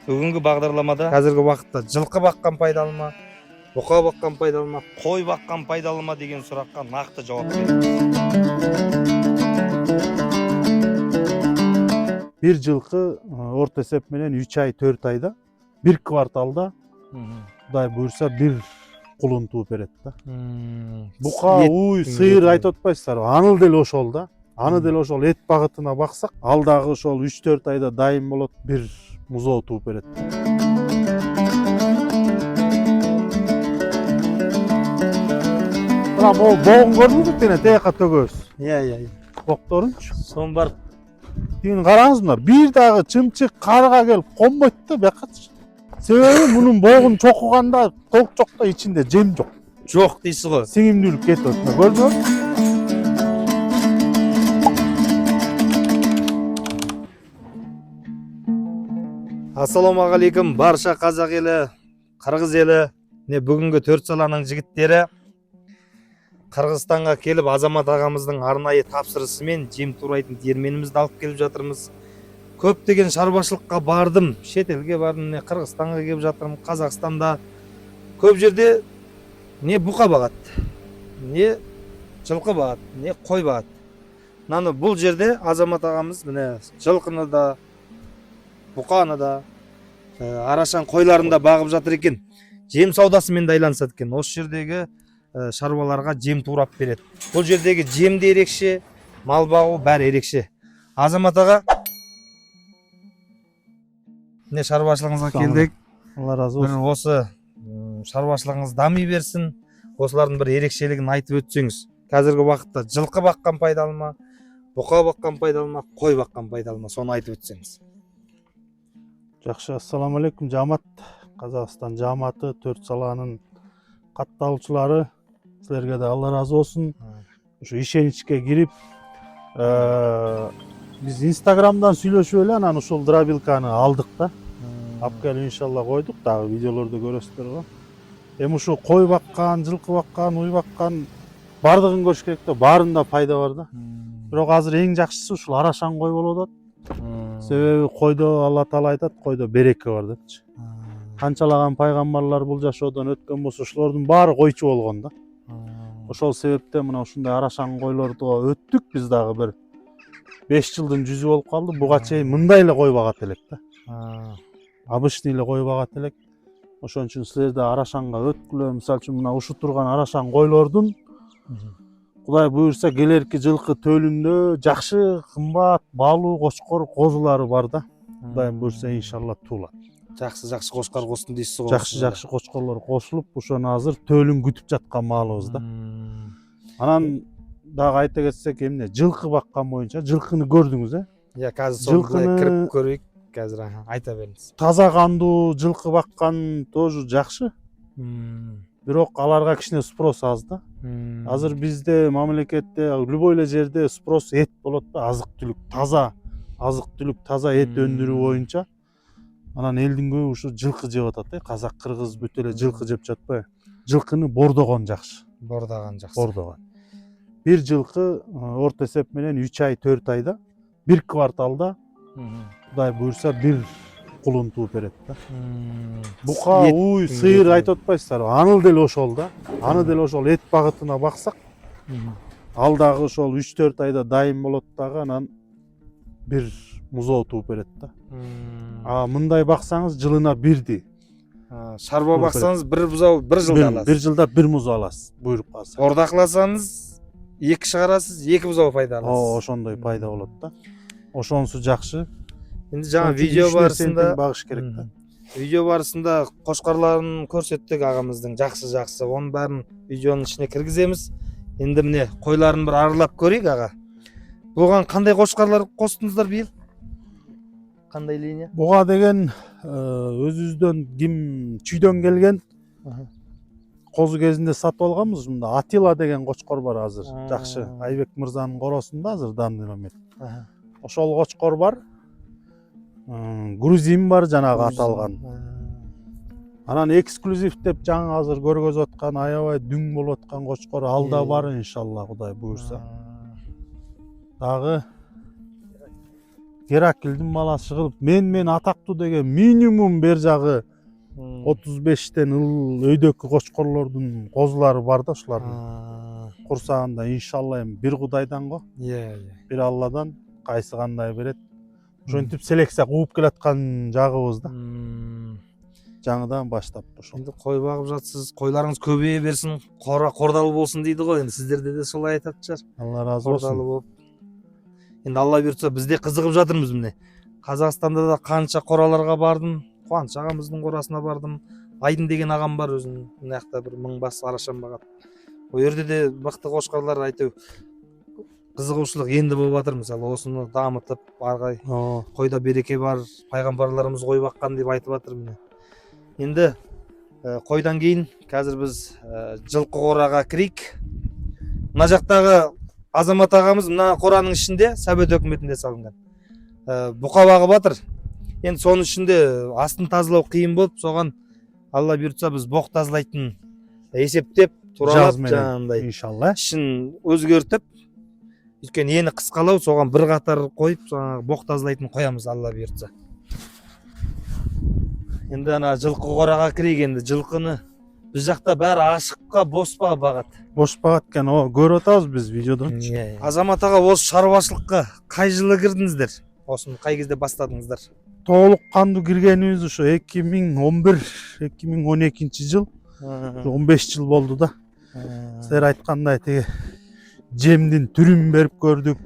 Бүгінгі бағдарламада қазіргі уақытта жылқы баққан пайдалы ма, бұқа баққан пайдалы ма, қой баққан пайдалы ма деген сұраққа нақты жауап береміз. Bir жылқы орта есеп менен 3 ай 4 айда, bir кварталда Құдай бұйырса bir құлын туып берет да. Бұқа, уй, сиыр айтып отпайсыздар, аныл дел ошол да. Аны дел ошол эт багытына баксак, алдағы ошол 3-4 айда дайым болот, bir музоо туып берет. Мына могу боғын көрдүңүз бе, тияка төгөбүз. Иә. Бокторунчу. Сон бар. Тигин караңыз мына, бир дагы чымчык карга келип конбойт да бакачы. Себеби мунун боғун чокуганда толук жок да, ичинде жем жок. Жоқ дейсіз ғой. Сиңимдүүлүк кетип атат. Көрдүңүз? Ассалаумағалейкум барша қазақ елі, қырғыз елі, бүгінгі төрт саланың жігіттері Қырғызстанға келіп Азамат ағамыздың арнайы тапсырысымен жем турайтын диірменімізді алып келіп жатырмыз. Көптеген шаруашылыққа бардым, шетелге бардым, Қырғызстанға келіп жатырмын, Қазақстанда. Көп жерде не бұқа бағады, не жылқы бағады, не қой бағады. Наны бұл жерде Азамат ағамыз жылқыны да, бұқаны да, арашан қойларында бағып жатыр екен. Жем саудасымен айланысады екен. Осы жердегі шаруаларға жем турап береді. Бұл жердегі жем де ерекше, мал бағу бәрі ерекше. Азамат аға, шаруашылығыңызға келдік. Алла разы болсын. Осы шаруашылығыңыз дами берсін. Осылардың бір ерекшелігін айтып өтсеңіз. Қазіргі уақытта жылқы баққан пайдалы ма, бұқа баққан пайдалы ма, қой баққан пайдалы ма, соны айтып өтсеңіз. Жақсы, ассаламалейкум жамаат. Қазақстан жамааты, төрт саланың катталуучулары, силерге де Алла разы болсын. Ушу ишеничке кирип, биз Инстаграмдан сүйлөшүп эле анан ушул дробилканы алдык да. Алып келип иншалла койдук, дагы видеолорду көрөсүздөр го. Эми ушу кой баккан, жылкы баккан, уй баккан бардыгын көрүш керек да, баарында пайда бар да. Бирок азыр эң жакшысы ушул арашан кой болуп атат. Себеби койдо Алла Таала айтат, койдо береке бар депчи. Канчалаган пайгамбарлар бул жашоодон өткөн болсо, ошолордун баары койчу болгон да. Ошол себептен мына ушундай арашан койлорду өттүк, биз дагы бир 5 жылдын жүзү болуп калды. Буга чейин мындай эле кой багат элек да. Обычный эле кой багат элек. Ошон үчүн силер да арашанга өткүлө, мисалы үчүн мына ушу турган арашан койлордун Кудай буйрса келерки жылкы төлүндө жакшы, кымбат, балуу, кочкор, козулары бар да. Кудай буйрса иншалла туулат. Жакшы кошкор костун дейсиз го. Жакшы кочкорлор кошулуп, ошону азыр төлүн күтүп жаткан малыбыз да. Анан дагы айта кетсек, эмне жылкы баккан боюнча, жылкыны көрдүңүз, Иә, казыр жылкыны кирип көрөйүк. Казыр айта бериңиз. Таза кандуу жылкы баккан тоже жакшы. Бирок аларга кичине спрос аз да. Азыр бизде мамлекетте любой эле жерде спрос эт болот да, азык-түлүк, таза азык-түлүк, таза эт өндүрүү боюнча. Анан элдин көбү ушу жылкы жеп атат, казак, кыргыз бүт эле жылкы жеп жатпайбы? Жылкыны бордогон жакшы. Бордогон жакшы. Бордогон. Bir жылкы орто есеп менен 3 ай 4 айда, bir кварталда Құдай буйрса bir құлын туып берет да. Бұқа, уй, сиыр айтып отпайсыздар, аныл дел ошол да. Аны дел ошол эт багытына баксак, алдағы ошол 3-4 айда дайым болот дагы, анан bir музоо туып берет да. Мындай баксаңыз жылына бирди. Шаруа баксаңыз bir бузау 1 жылда аласыз. 1 жылда 1 музоо аласыз, буйруп калса. Ордакыласаңыз 2 чыгарасыз, 2 бузау пайда аласыз. Ошондой пайда болот да. Ошонусу жакшы. Енді жаңа видео барысында багыш керек да. Видео барысында кошкорларын көрсөттүк агамыздың жакшы. Onun баарын видеонун ичине киргиземиз. Енді міне койларын бір аралап көрейік аға. Буган кандай кошкорлар костуңуздар бийил? Кандай линия? Буга деген өзүбүздөн ким чүйдөн келген козу кезинде сатып алганбыз. Мында Атила деген кочкор бар азыр. Жакшы. Айбек мырзанын коросунда азыр данный момент. Ошол кочкор бар. Грузин бар жанагы аталган. Анан эксклюзив деп жаңы азыр көргөзүп аткан, аябай дүң болуп аткан кочкор алда бар иншалла, Кудай буйрса. Дагы Геракилдин баласы кылып мен атактуу деген минимум бер жагы 35тен өйдөкү кочкорлордун козулары бар да, ушулардын курсагында иншалла эми бир Кудайдан го, бир Алладан кайсы кандай берет. Ошентип селекция кууп келаткан жагыбыз да. Жаңыдан баштап ошол. Енді қой бағып жатсыз, қойларыңыз көбейе берсін, қордалы болсын дейді ғой. Енді сіздерде де солай айтатын шығар. Алла разы Қордалы болсын. болып. Енді Алла бұйыртса бізде қызығып жатырмыз міне. Қазақстанда да қанша қораларға бардым, Қуаныш ағамыздың қорасына бардым. Айдын деген ағам бар өзінің, мына жақта бір 1000 бас арашан бағады. Ол жерде де мықты қошқарлар айту қызығушылық енді болып жатыр. Мысалы осыны дамытып, арғай қойда береке бар, пайғамбарларымыз қой баққан деп айтып жатыр міне. Енді қойдан кейін қазір біз жылқы қораға кірейік. Мына жақтағы Азамат ағамыз мына қораның ішінде Совет өкіметінде салынған бұқа бағып жатыр. Енді соның ішінде астын тазалау қиын болып, соған Алла бұйыртса біз боқ тазалайтын есептеп, туралап жаңағындай иншалла ішін өзгертіп, өйткені ені қысқалау, соған бір қатар қойып, боқ тазалайтын қоямыз Алла бұйыртса. Енді ана жылқы қораға кірейік. Енді жылқыны біз жақта бәрі ашыққа боспа бағат. Бош бағат екен, көріп атабыз біз видеодан. Азамат аға, осы шаруашылыққа қай жылы кірдіңіздер? Осыны қай кезде бастадыңыздар? Толық қанды кіргеніміз ошо 2011-2012 жыл. 15 жыл болды да. Сіздер айтқандай теге жемдин түрін беріп көрдік.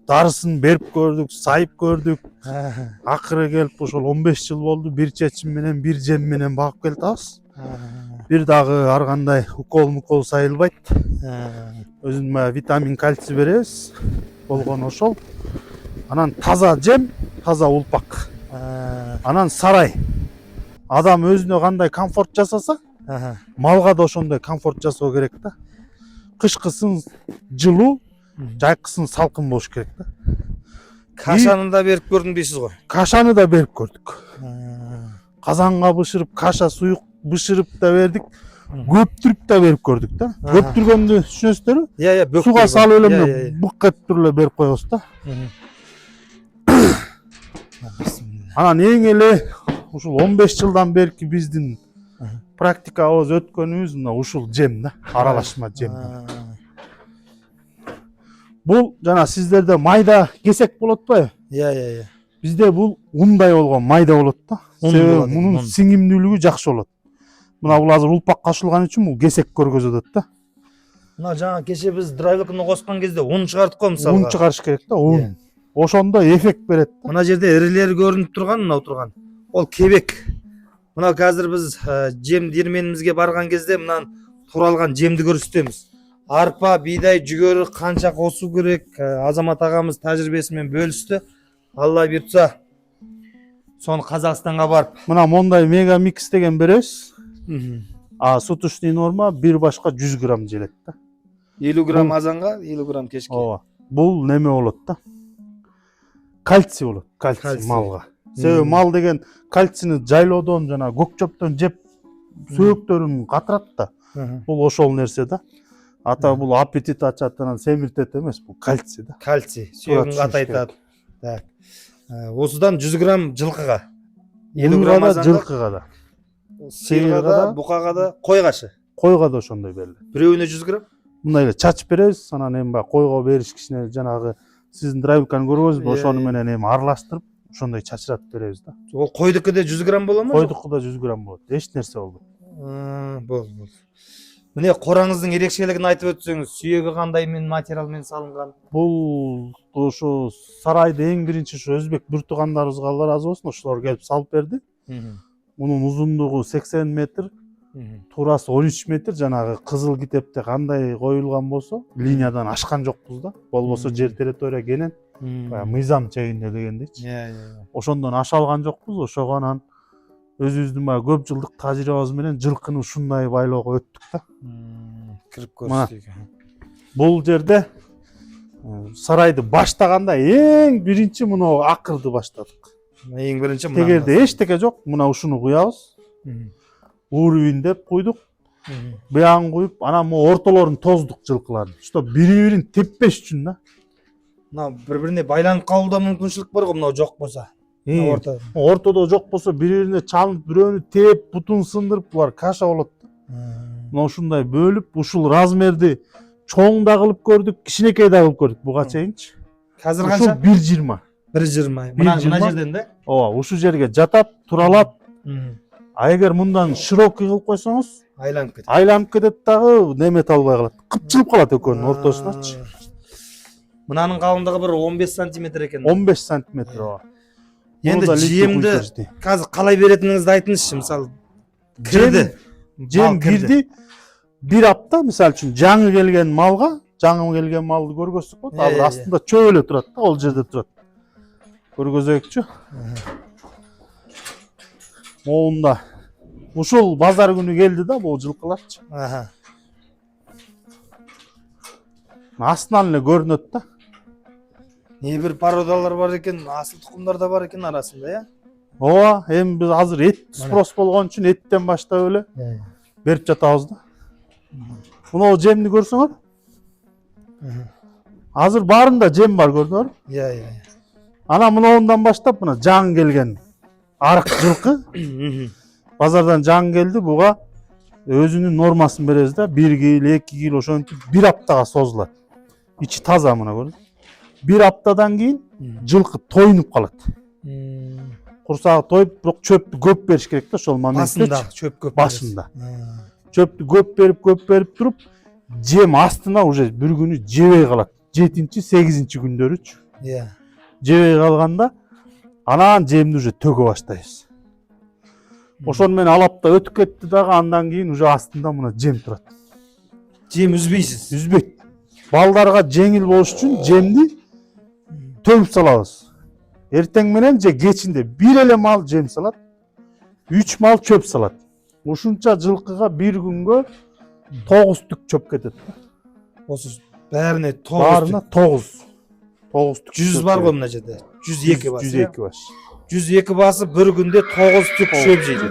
Дарысын беріп көрдік, сайып көрдік. Ақыры келіп ошол 15 жыл болды, бир чечим менен, бир жем менен багып келатабыз. Бир дагы ар кандай укол сайылбайт. Өзүнө витамин, кальций беребиз. Болгон ошол. Анан таза жем, таза улпак. Анан сарай. Адам өзүнө кандай комфорт жасаса, малга да ошондой комфорт жасоо керек да. Кышкысын жылуу, жайкысын салкын болуш керек да. Кашаны да беріп көрдім дейсіз ғой? Кашаны да беріп көрдік. Қазанға бышырып, каша суюк бышырып да бердік. Көптүрүп да беріп көрдік да. Көптүргөндү түшүнөсүздөр? Суга салып эле бук этип туруп берип коебуз да. Анан эң эле ушул 15 жылдан берки биздин практикабыз өткөнүбүз мына ушул жем да, аралашма жем. Бул жана сиздерде майда кесек болот ба? Бизде бул ундай болгон майда болот да. Себеби мунун сиңимдүүлүгү жакшы болот. Мына бул азыр улпак кошулган үчүн бул кесек көргөзөт да. Мына жаңа кеше биз драйвилканы коскон кезде ун чыгардык го мисалы. Ун чыгарыш керек да, ун. Ошондо эффект берет да. Мына жерде ирилери көрүнүп турган, мына турган. Ол кебек. Мына қазір біз жем дерменімізге барған кезде мынан туралған жемді көрсетеміз. Арпа, бидай, жүгері қанша қосу керек? Азамат ағамыз тәжірибесімен бөлісті. Алла бұйыртса, соны Қазақстанға барып. Мына мондай мега микс деген беребиз. Суточный норма бир башка 100 грамм желет да. 50 грамм азанға, 50 грамм кешке. Бул неме болот да. Кальций болот, кальций малга. Себеби мал деген кальцийни жайлоодон жана көк чөптөн жеп сөөктөрүн катырат да. Бул ошол нерсе да. Ата бул аппетит ачат, анан семиртет эмес, бул кальций да. Кальций, сүйөгүн катайтат. Так. Осудан 100 грамм жылкыга, 50 грамм азанга, жылкыга да. Сыйырга да, букага да, койгашы. Койго да ошондой берилет. Бирөөнө 100 грамм. Мындай эле чачып беребиз, анан эми баягы койго бериш кичине жанагы сиздин драйвилканы көрбөйсүзбү, ошону менен эми аралаштырып ошондой чачыратып беребиз да. Ол койдукуде 100 грамм боло мо? Койдукуда 100 грамм болот. Эч нерсе болбойт. Болду. Міне кораңыздын ерекшелигин айтып өтсөңүз, сүйөгү кандай материалмен салынган? Бул ошо сарайды эң биринчи ошо өзбек бүртугандарыбызга Алла разы болсун, ошолор келип салып берди. Мунун узундугу 80 метр, турасы 13 метр, жанагы кызыл китепте кандай коюлган болсо, линиядан ашкан жокпуз да. Болбосо жер территория кенен, мыйзам чегинде дегендейчи. Ошондон аша алган жокпуз, ошого анан өзүбүздүн баягы көп жылдык тажрыйбабыз менен жылкыны ушундай байлоого өттүк да. Кирип көрсөтүк. Бул жерде сарайды баштаганда эң биринчи муну акырды баштадык. Эң биринчи мына. Тегерде эчтеке жок, мына ушуну куябыз. Уровень деп куйдук. Буягын куюп, анан могу ортолорун тоздук жылкылардын. Что бири-бирин теппеш үчүн да. мына бири-бирине байланып калууда мүмкүнчүлүк бар го мына жок болсо. Орто. Ортодо жок болсо бири-бирине чалынып, бирөөнү тээп, бутун сындырып булар каша болот. Мына ушундай бөлүп, ушул размерди чоң да кылып көрдүк, кичинекей да кылып көрдүк буга чейинчи. Азыр Ушул канча? 1.20. 1.20. Мына жерден да? Ооба, ушул жерге жатат, туралат. А эгер мындан широкий кылып койсоңуз, айланып кетет дагы, немете албай калат. Кыпчылып калат экөөнүн ортосуначы. Мынанын калыңдыгы бір 15 сантиметр екен. 15 сантиметр ооба. Енді жемді қазір қалай беретініңізді айтыңызшы, мысалы. Жем кирди. Bir апта, мисалы үчүн жаңы келген малды көргөзсөк болот. Ал астында чөп эле турат да, ол жерде турат. Көргөзөйүкчү. Моунда. Ушул базар күнү келди да бул жылкыларчы. Астынан эле көрүнөт да. Не бир породалар бар экен, асыл тукумдар да бар экен арасында, я? Ооба, эми биз азыр эт спрос болгон үчүн эттен баштап эле берип жатабыз да. Мына жемди көрсөңөр. Азыр баарында жем бар, көрдүңөр? Иә. Ана мындан баштап мына жаңы келген арык жылкы. Базардан жаңы келди, буга өзүнүн нормасын беребиз да, 1 кил, 2 кил ошентип 1 аптага созулат. Ичи таза мына көрдүң. 1 аптадан кийин жылкы тоюнуп калат. Курсагы тоюп, бирок чөптү көп бериш керек да ошол моментте. Башында чөп көп. Башында. Чөптү көп берип туруп, жем астына уже бир күнү жебей калат. 7-8 күндөрүчү. Иә. Жебей калганда анан жемди уже төгө баштайбыз. Ошону менен алапта өтүп кетти дагы, андан кийин уже астында мына жем турат. Жем үзбейсиз? Үзбөйт. Балдарга жеңил болуш үчүн жемди төгүп салабыз. Эртең менен же кечинде бир эле мал жем салат, 3 мал чөп салат. Ушунча жылкыга бир күнгө 9 түк чөп кетет. Осы бәріне 9 түк. Баарына 9 түк. 100 бар го мына жерде. 102 бас. 102 бас. 102 басы бір күнде 9 түк шөп жейді.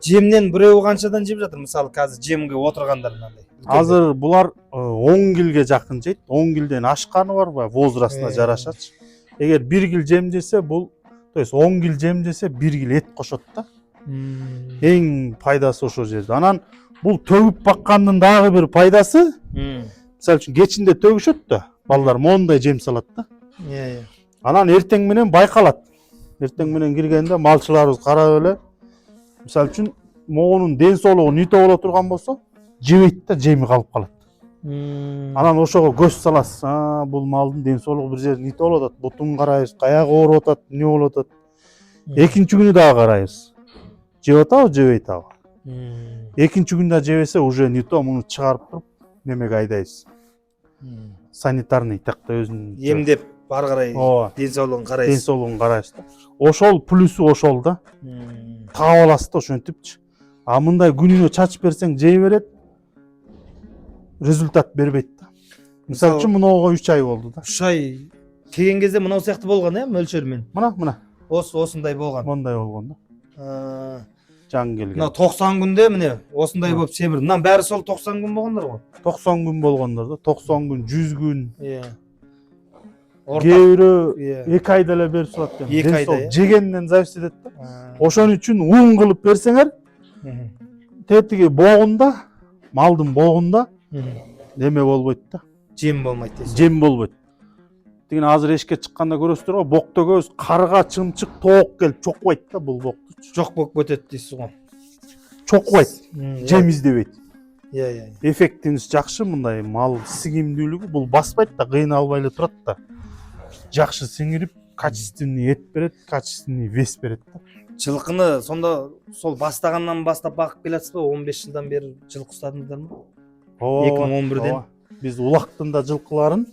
Жемнен біреуі қаншадан жеп жатыр? Мысалы, қазір жемге отырғандар мынандай. Азыр булар 10 килге жакын жейт. 10 килден ашканы бар, возрастына жарашат. Эгер 1 кил жем жесе, бул, то есть 10 кил жем жесе 1 кил эт кошот да. Эң пайдасы ошол жерде. Анан бул төгүп баккандын дагы бир пайдасы, мисалы үчүн кечинде төгүшөт да, балдар мондай жем салат да. Анан эртең менен байкалат. Эртең менен киргенде малчыларыбыз карап эле, мисалы үчүн могунун ден соолугу нито боло турган болсо, жебейт да, жеми калып калат. Анан ошого көз саласыз. Бул малдын ден соолугу бир жери нито болуп атат, бутун карайбыз, каягы ооруп атат, эмне болуп атат. Экинчи күнү дагы карайбыз. Жеп атабы, жебейт абы. Экинчи күндө жебесе уже нито, муну чыгарып туруп немеге айдайбыз. Санитарный такта өзүнүн эмдеп бары карай ден соолугун карайсыз. Ден соолугун карайсыз да. Ошол плюсу ошол да. Таап аласыз да ошентипчи. А мындай күнүнө чачып берсең жей берет, результат бербейт да. Мисалы үчүн мынауга 3 ай болду да. 3 ай келген кезде мынау сыяктуу болгон, мөлчөрүмен. Мына. Осындай болгон. Мондай болгон да. Жаңы келген. Мына 90 күндө міне осындай болуп семирди. Мына баары сол 90 күн болгондор го. 90 күн болгондор да. 90 күн, 100 күн. Кээ бирөө 2 айда эле берип салат. 2 айда. Жегенден зависит этет да. Ошон үчүн ун кылып берсеңер, тетиги богунда, малдын богунда неме болбойт да. Жем болмойт дейсиз. Жем болбойт. Деген азыр эшикке чыкканда көрөсүздөр го, бок төгөбүз, карга, чымчык, тоок келип чокпойт да бул бокту. Жок болуп кетет дейсиз го. Чокпойт. Жем издебейт. Эффективность жакшы, мындай мал сигимдүүлүгү бул баспайт да, кыйналбай эле турат да. Жакшы сиңирип, качественный эт берет, качественный вес берет да. Жылкыны сонда сол баштагандан баштап бакып келатсызбы? 15 жылдан бери жылкы устадыңыздарбы? 2011ден. Биз улактын да жылкыларын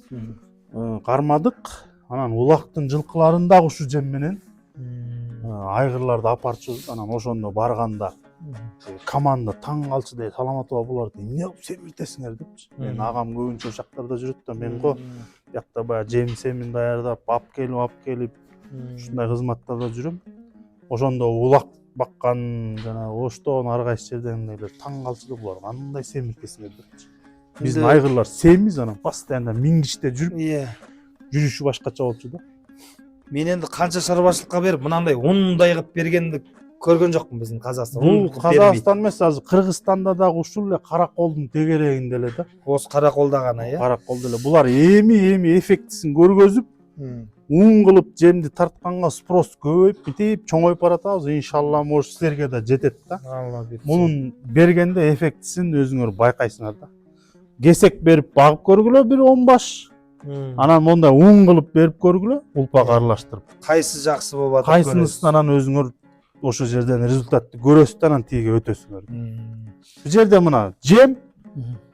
кармадык. Анан улактын жылкыларын дагы ушу жем менен айгырларды апарып жүрдүк. Анан ошондо барганда команда таң калчу дейт, саламатыба буларды эмне кылып семиртесиңер депчи. Мен агам көбүнчө жактарда жүрөт да, мен го жакта баягы жем семин даярдап, ап келип, ушундай кызматтарда жүрөм. Ошондо улак баккан жана оштон ар кайсы жерден эле таң калчу да, булар кандай семиртесиңер депчи. Биздин айгырлар семиз, анан постоянно мингичте жүрүп, жүрүшү башкача болчу да. Мен енді қанша шаруашылыққа беріп мынандай ундай қылып бергенді көрген жоқпын біздің Қазақстан. Бул Казакстан эмес, азыр Кыргызстанда дагы ушул эле караколдун тегерегинде эле да. Осы Қарақолда ғана, иә? Караколдо эле. Булар эми эффектисин көргөзүп, ун кылып жемди тартканга спрос көбөйүп битип чоңоюп баратабыз. Иншалла, может силерге да жетет да. Алла берсин. Мунун бергенде эффектисин өзүңөр байкайсыңар да. Кесек берип багып көргүлө бир 10 баш. Анан мондай ун кылып берип көргүлө, улпага аралаштырып. Кайсы жакшы болуп атат? Кайсынысын анан өзүңөр ошол жерден результатты көрөсүз, анан тиге өтөсүңөр. Бул жерде мына жем,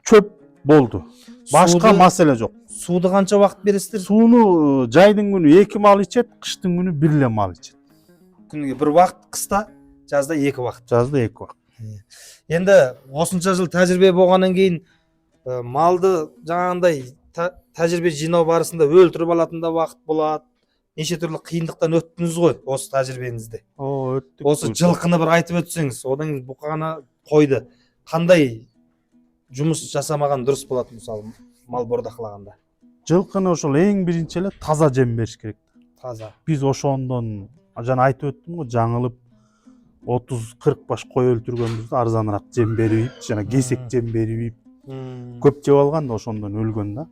чөп болду. Башка маселе жок. Суды канча убакыт бересиздер? Сууну жайдын күнү 2 мал ичет, кыштын күнү 1 эле мал ичет. Күнүгө 1 убакыт, кышта, жазда 2 убакыт. Жазда 2 убакыт. Енді осынша жыл тәжірибе болғаннан кейін малды жаңағындай тәжірибе жинау барысында өлтіріп алатын да уақыт болады. Неше түрлі қиындықтан өттіңіз ғой осы тәжірибеңізде. Өттік. Осы жылқыны бір айтып өтсеңіз, одан кейін бұқана қойды қандай жұмыс жасамаған дұрыс болады, мысалы мал бордақылағанда? Жылқыны ошол эң биринчи эле таза жем бериш керек. Таза. Биз ошондон жана айтып өттүм го, жаңылып 30-40 баш кой өлтүргөнбүз, арзаныраак жем берип, жана кесек жем берип, көп жеп алган да ошондон өлгөн да.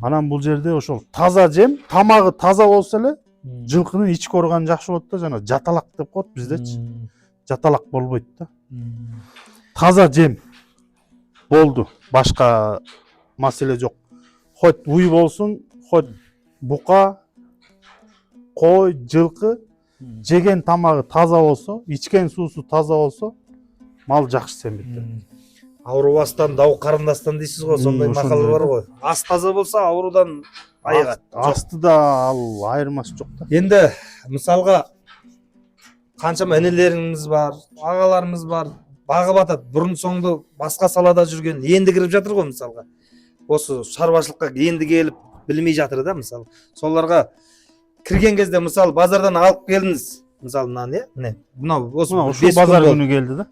Анан бул жерде ошол таза жем, тамагы таза болсо эле жылкынын ички органы жакшы болот да, жана жаталак деп коет биздечи. Жаталак болбойт да. Таза жем болду, башка маселе жок. Хоть уй болсун, хоть бука, кой, жылкы, жеген тамагы таза болсо, ичкен суусу таза болсо, мал жакшы семирет. Аурубастан, дау карындастан дейсиз го, сондай макал бар го. Ас таза болса, аурудан айыгат. Астыда ал айырмасы жок да. Енді мисалга канчама инелериңиз бар, агаларымыз бар, багып атат, бурун соңду башка салада жүрген, енді кирип жатыр го мисалга. Осы шаруашылыкка енді келип билмей жатыр да, мисалы. Соларга кирген кезде мисалы базардан алып келдиңиз, мисалы мынаны, міне, мынау осы базар күнү келди да.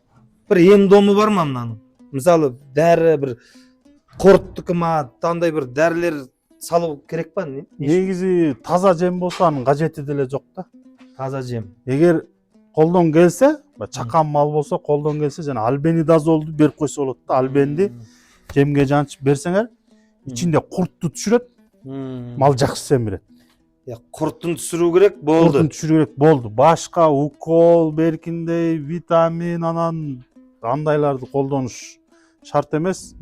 Бір ем дому бар ма мынаның? Мисалы дәрі бір корттуку ма, тандай бір дәрілер салу керек па? Негизи таза жем болсо анын кажети деле жок да. Таза жем. Эгер колдон келсе, чакан мал болсо колдон келсе, жана альбенидазолду берип койсо болот да. Альбенди жемге жанчып берсеңер, ичинде куртту түшүрөт, мал жакшы семирет. Курттун түшүрүү керек болду. Курттун түшүрүү керек болду. Башка укол, беркиндей, витамин, анан андайларды колдонуш шарт эмес.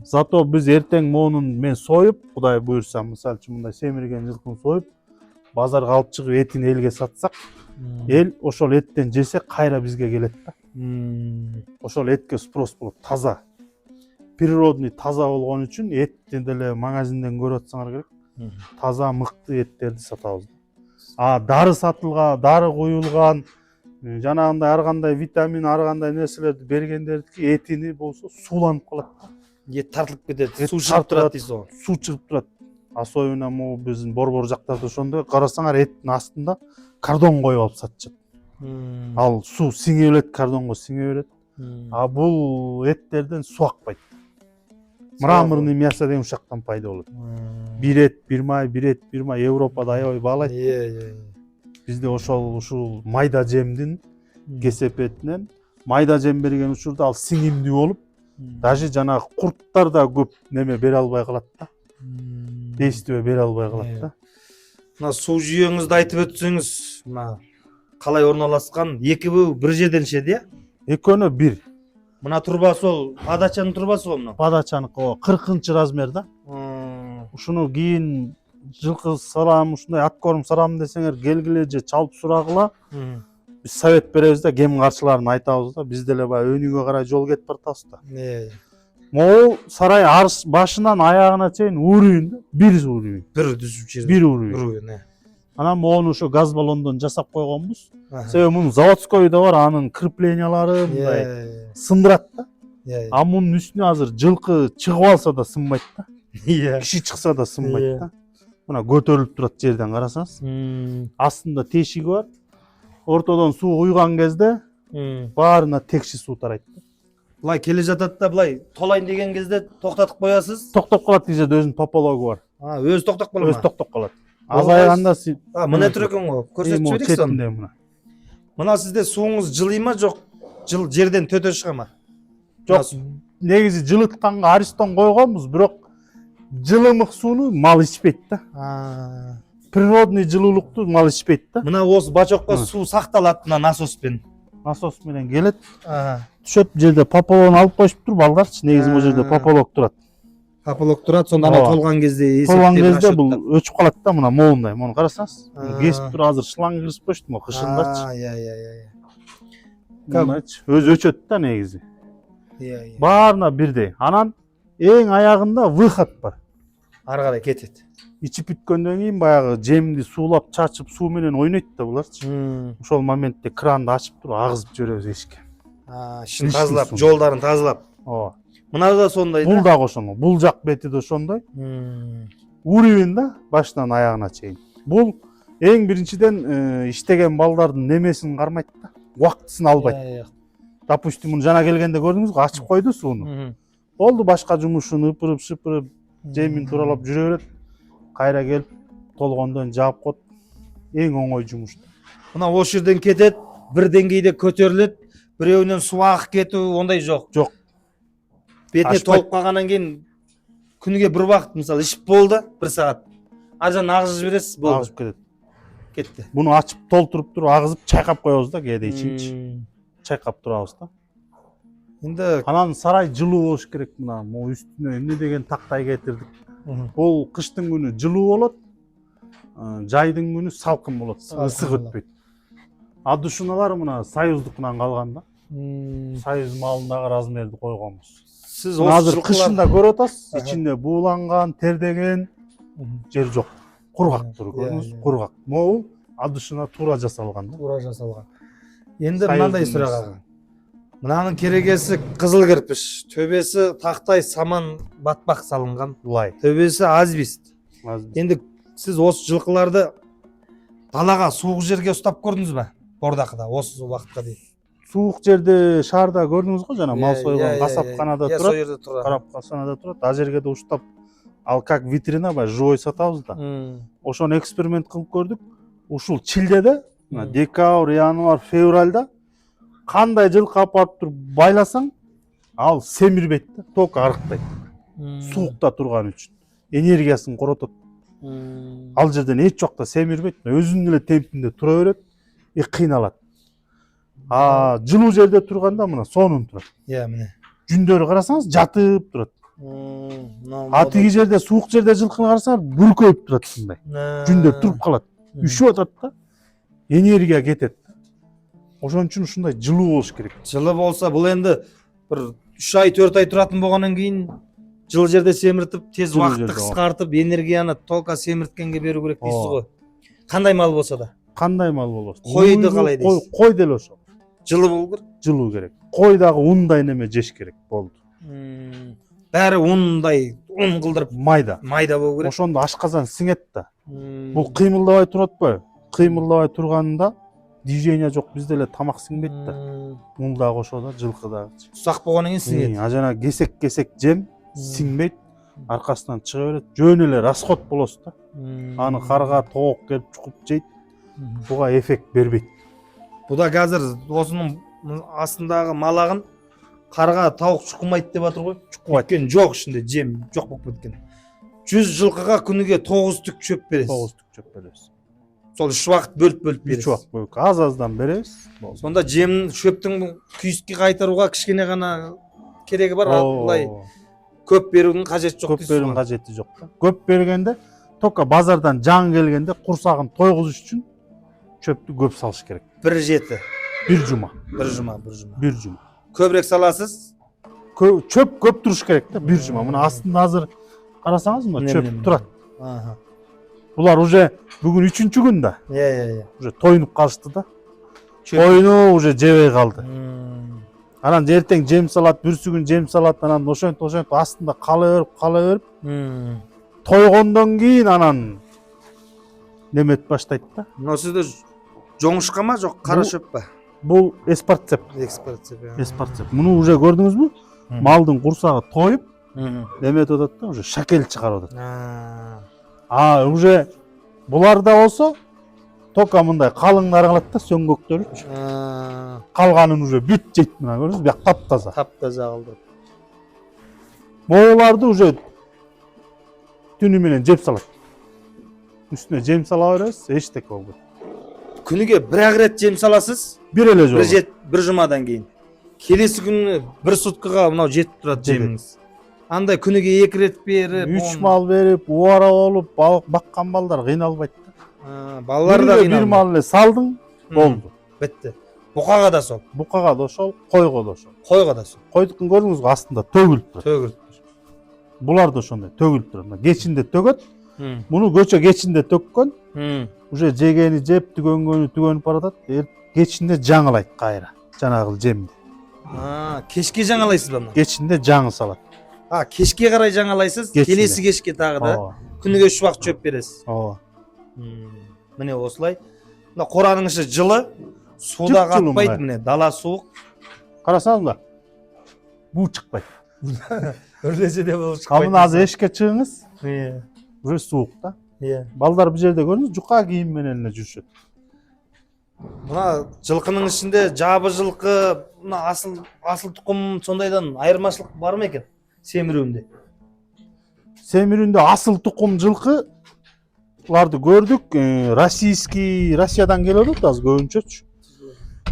Зато биз эртең монун мен союп, Кудай буйрса, мисалы үчүн мындай семирген жылкын союп, базарга алып чыгып этин элге сатсак, эл ошол эттен жесе кайра бизге келет да. Ошол этке спрос болот, таза. Природный таза болгон үчүн этти деле магазинден көрүп атсаңар керек. Таза мыкты эттерди сатабыз. Дары сатылган, дары куюлган, жанагындай ар кандай витамин, ар кандай нерселерди бергендердики этини болсо сууланып калат. Эт тартылып кетет, суу чыгып турат дейсиз го. Суу чыгып турат. Особенно могу биздин борбор жактарда ошондой карасаңар эттин астында кардон коюп алып сатышат. Ал суу сиңе берет, кардонго сиңе берет. Бул эттерден суу акпайт. Мраморный мясо деген ушактан пайда болот. Бир эт, бир май, Европада аябай баалайт. Бизде ушул майда жемдин кесеп этинен майда жем берген учурда ал сиңимдүү болуп, даже жанагы курттар да көп неме бере албай калат да. Действие бере албай калат да. Мына суу жүйөңүздү айтып өтсөңүз, мына калай орналаскан? Экөө бир жерден ичет, э? Экөөнө бир. Мына турбасы ол подачанын турбасы го мына. Подачаныкы 40-чы размер да. Ушуну кийин жылкы салам, ушундай ат корм салам десеңер келгиле же чалып сурагыла. Биз совет беребиз да, кем каршыларын айтабыз да. Биз деле баягы өнүгө карай жол кетип баратабыз да. Могул сарай арс башынан аягына чейин уруйун да, бир уруйун. Бир түзүп жер. Бир уруйун. Анан могуну ошо газ баллондон жасап койгонбуз. Себеби мунун заводской да бар, анын креплениялары мындай сындырат да. Мунун үстүнө азыр жылкы чыгып алса да сынбайт да. Киши чыкса да сынбайт да. Мына көтөрүлүп турат жерден карасаңыз. Астында тешиги бар. Ортодон суу куйган кезде баарына текши суу тарайт. Былай келе жатат да, былай толайын деген кезде токтотуп коесуз. Токтоп калат, десе өзүнүн топологу бар. Өзү токтоп калат. Өзү токтоп калат. азайганда мына тұр екен ғой, көрсетіп жіберейік соны. четинде мына. Мына сізде суыңыз жылый ма жоқ, жерден төте шыға ма? Жоқ, негизи жылытканга аристон койгонбуз, бирок жылымык сууну мал ичпейт да. Природный жылуулукту мал ичпейт да. Мына осы бачокко суу сакталат мына насоспен. Насос менен келет. Түшөт жерде пополон алып коюп туруп балдарчы, негизи бул жерде пополок турат. Пополок турат, сонда ана толган кезде толган кезде бул өчүп калат да, мына моундай. Муну карасаңыз, кесип туруп азыр шланг киргизип коюштум, кышындачы. Өзү өчөт да негизи. Баарына бирдей. Анан эң аягында выход бар. Ары карай кетет. Ичип бүткөндөн кийин баягы жемди суулап чачып суу менен ойнойт да буларчы. Ошол моментте кранды ачып туруп агызып жиберебиз эшикке. Ишин тазалап, жолдарын тазалап. Ооба. Мына да сондай да. Бул дагы ошондой. Бул жак бети да ошондой. Урибин да башынан аягына чейин. Бул эң биринчиден иштеген балдардын немесин кармайт да. Убактысын албайт. Допустим, муну жана келгенде көрдүңүзгү, ачып койду сууну. Болду, башка жумушун ыпырып, шыпырып, жемин туралап жүрө берет. Кайра келип, толгондон жаап коет. Эң оңой жумуш. Мына ошол жерден кетет, бир деңгейде көтөрүлөт, бирөөнөн суу агып кетүү ондай жок. Жок. Бетине толуп калгандан кийин күнүгө бир убакыт, мисалы, ишип болду, 1 саат. Ажан агызып жибересиз, болду. Агызып кетет. Кетти. Буну ачып толтуруп туруп агызып чайкап коебуз да, кээде ичинчи. Чайкап турабыз да. Энд анан сарай жылуу болуш керек. Мына үстүнө эмне деген тактай кетирдик. Бул кыштын күнү жылуу болот, жайдын күнү салкын болот, ысык өтпөйт. Адушуналар мына союздукунан калган да. Союз малындагы размерди койгонбуз. Сиз азыр кышында көрүп атасыз, ичинде бууланган, тердеген жер жок. Кургак тур, көрдүңүзбү? Кургак. Могул адушуна туура жасалган да. Туура жасалган. Энди мындай сурак ага. Мынанын керегеси кызыл кирпич, төбеси тактай саман батпак салынган. Лай. Төбеси азбест. Энди сиз осы жылкыларды далага суук жерге уштап көрдүңүзбү? Бордакыда осы убакытка дейин. Суук жерде шаарда көрдүңүз го, жана мал сойгон касапканада турат. Сол жерде турат. Карапканада турат. А жерге да уштап, ал как витрина ба, живой сатабыз да. Ошону эксперимент кылып көрдүк. Ушул чилдеде, декабрь, январь, февральда кандай жылкы апарып туруп байласаң, ал семирбейт да, ток арыктайт. Суукта турган үчүн энергиясын коротот. Ал жерден эч жакта семирбейт, өзүнүн эле темпинде тура берет, кыйналат. Жылуу жерде турганда мына сонун турат. Міне. Жүндөрү карасаңыз жатып турат. Тиги жерде, суук жерде жылкыны карасаңыз бүркөйүп турат мындай. Жүндөр туруп калат. Үшүп атат да. Энергия кетет. Ошон үчүн ушундай жылуу болуш керек. Жылуу болсо, бул энди бир 3 ай, 4 ай туратын болгондон кийин жылы жерде семиртип, тез убакытты кыскартып, энергияны толка семирткенге берүү керек дейсиз го. Кандай мал болсо да. Кандай мал болосун? Койду калай дейсиз? Кой деле ошол. Жылуу болуу керек. Жылуу керек. Кой дагы ундай неме жеш керек болду. Баары ундай, ун кылдырып майда. Майда болуу керек. Ошондо ашказан сиңет да. Бул кыймылдабай турат атпайбы? Кыймылдабай турганында движение жок, бизде эле тамак сиңбейт да. Мул дагы ошо да, жылкы дагы. Усак болгондон кийин сиңет. А жана кесек жем сиңбейт, аркасынан чыга берет. Жөн эле расход болосуз да. Аны карга, тоок келип чукуп жейт. Буга эффект бербейт. Буда азыр осунун астындагы малагын карга, таук чукумайт деп атыр го. Чукубайт. Өйткөнү жок ичинде, жем жок болуп кеткен. 100 жылкыга күнүгө 9 түк чөп бересиз. 9 түк чөп беребиз. Сол 3 убакыт бөлүп бересиз. 3 убакыт бөлүп, аз-аздан беребиз. Сонда жем шөптүн күйүскө кайтарууга кичкене гана кереги бар, алай көп берүүнүн кажети жок дейсиз. Көп берүүнүн кажети жок да. Көп бергенде, только базардан жаң келгенде курсагын тойгузуш үчүн чөптү көп салыш керек. 1/7. 1 жума. 1 жума. Көбүрөөк саласыз? Чөп көп туруш керек да, 1 жума. Мына астында азыр карасаңыз мына чөп турат. Булар уже бүгүн 3-чү күн да. Уже тоюнуп калышты да. Тоюну уже жебей калды. Анан эртең жем салат, бүрсүгүн жем салат, анан ошентип астында кала берип, тойгондон кийин анан немет баштайт да. Мына сизде жоңушка ма, жок кара шөп ба? Бул эспарцеп. Эспарцеп. Муну уже көрдүңүзбү? Малдын курсагы тоюп, неметип атат да, уже шакел чыгарып атат. Уже Буларда болсо тока мындай калыңдар калат да сөңгөктөрү. Калганын уже бүт жейт мына көрдүңүзбү? Бияк таптаза. Таптаза кылдырып. Мооларды уже түнү менен жеп салат. Үстүнө жем сала беребиз, эчтеке болбойт. Күнүгө бір рет жем саласыз, Бир эле жолу. бір жумадан кейін. Келесі күні бір суткаға мынау жетіп тұрады жеміңіз. Андай күнүгө 2 рет берип, 3 мал берип, убара болуп, баккан балдар кыйналбайт да. Балалар да Бир кыйналбайт. мал эле салдың, болду. Бітті. Буқаға да сол. Букага да ошол, койго да ошол. Койға да сол. Койдукун көрдүңүзбү? Астында төгүлүп турат. Төгіліп тұр. Булар да ошондой төгүлүп турат. Мына кечинде төгөт. Муну көчө кечинде төккөн. Уже жегени жеп түгөнүп баратат. Кечинде жаңылайт кайра. Жанагы жемди. Кешке жаңалайсыз ба мына? Кечинде жаңы салат. Кешке қарай жаңалайсыз, Кешінде. келесі кешке тағы да Ооба. күнүгө 3 уақыт жөп бересіз. Ооба. Міне осылай. Мына қораның іші жылы, суда Жып-жылы қатпайды, мына. міне дала суық. Карасаңыз мына. Буу чыкпайт. Өрлесе де болып А мына азыр эшикке чыгыңыз. Иә. Уже суук да. Иә. Балдар бул жерде көрдүңүз, жука кийим менен эле жүрүшөт. Мына жылқының ішінде жабы жылқы, мына асыл тұқым сондайдан айырмашылық бар ма екен? Семіруінде. Семирүндө асыл тукум жылкыларды көрдүк. Россиядан келип атат азыр көбүнчөчү.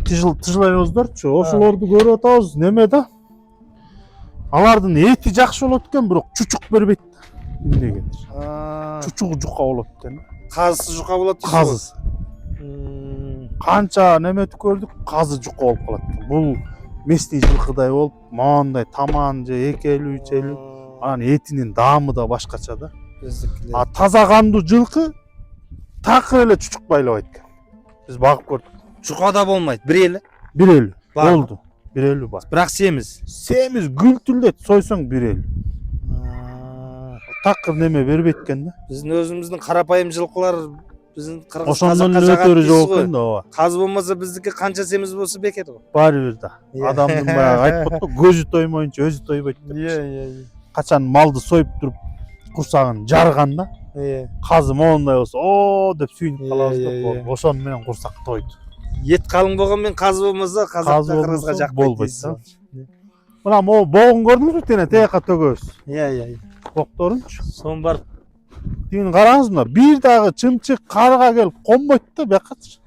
Тыжылайбыздырчу. Ошолорду көрүп атабыз. Неме да? Алардын эти жакшы болот экен, бирок чучук бербейт. Эмнеге? Чучугу жука болот экен. Қазысы жұқа болады. Казы. Канча неметип көрдүк, казы жука болуп калат. Бул местный жылкыдай болуп, моундай таман же 250-350. Анан этинин даамы да башкача да. А таза кандуу жылкы такыр эле чучук байлабайт экен. Биз багып көрдүк. Жұқа да болмайды, бір елі. Бир элүү Бар. болду. Бир элүү бар. Бірақ семіз. Семиз гүлтүлдөт, сойсоң бир элүү. Такыр неме бербейт экен да. Біздің өзіміздің қарапайым жылқылар, біздің қырғыз Ошондон қазаққа эле жағады өтөрү дейсіз жок ғой. экен да, ооба. Қаз болмаса біздікі қанша семіз болса бекер ғой. Баары бир да. Иә. Адамдын баягы айтпайт го, көзү тоймоюнча өзү тойбойт деп. Иә. Качан малды союп туруп курсагын жарган да. Иә. Казы моундай болсо, оо деп сүйүнүп Иә, калабыз иә, да. Ошону менен курсак тойду. Ет қалың болғанмен қаз болмаса қазақта Казы қырғызға болмосо жақпайды болбойт дейсіз да. ғой. Мына могу боогун көрдүңүзбү? Тene тияка төгөбүз. Иә. Бокторунчу. Сон барып. Тигини караңыз мына, бир дагы чымчык карга келип конбойт да биякачы.